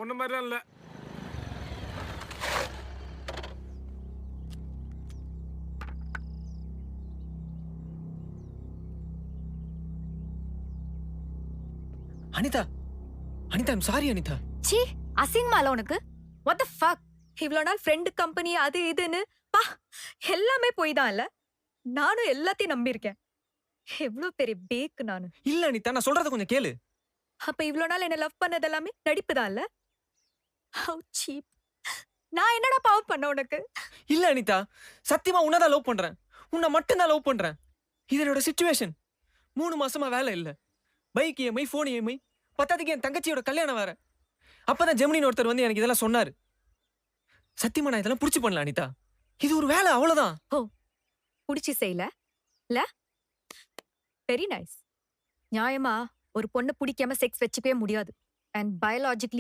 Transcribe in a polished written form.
ஒன்ன மாதிரிலாம் இல்ல. Anitha, Anitha, I'm sorry Anitha. சீ, அசிங்கமால உனக்கு? What the fuck? இவ்ளோ நாள் ஃப்ரெண்ட் கம்பெனி அது இதுன்னு பா எல்லாமே போய் தான் இல்ல. நானும் எல்லாத்தையும் நம்பியிருக்கேன். எவ்ளோ பெரிய பேக் நானு. இல்ல அனிதா, நான் சொல்றத கொஞ்சம் கேளு. அப்ப இவ்ளோ நாள் என்ன லவ் பண்ணது எல்லாமே நடிப்பு தான் இல்ல? How cheap. நான் என்னடா பாவம் பண்ண உனக்கு? இல்ல அனிதா, சத்தியமா உன்னதான் லவ் பண்றேன். உன்னை மட்டும் தான் லவ் பண்றேன். இது என்னோட சிச்சுவேஷன். 3 மாசமா வேலை இல்ல. பைக் இஎம்ஐ, போன் இஎம்ஐ, பத்தாததுக்கு என் தங்கச்சியோட கல்யாணம் வேற. அப்பதான் ஜெமினின்னு ஒருத்தர் வந்து எனக்கு இதெல்லாம் சொன்னாரு. சத்தியமா நான் இதெல்லாம் புடிச்சு பண்ணல அனிதா. இது ஒரு வேலை, அவ்வளவுதான். ஓ, புடிச்சு செய்யல? இல்ல? Very nice. நியாயமா ஒரு பொண்ணு பிடிக்காம செக்ஸ் வச்சுக்கவே முடியாது. And biologically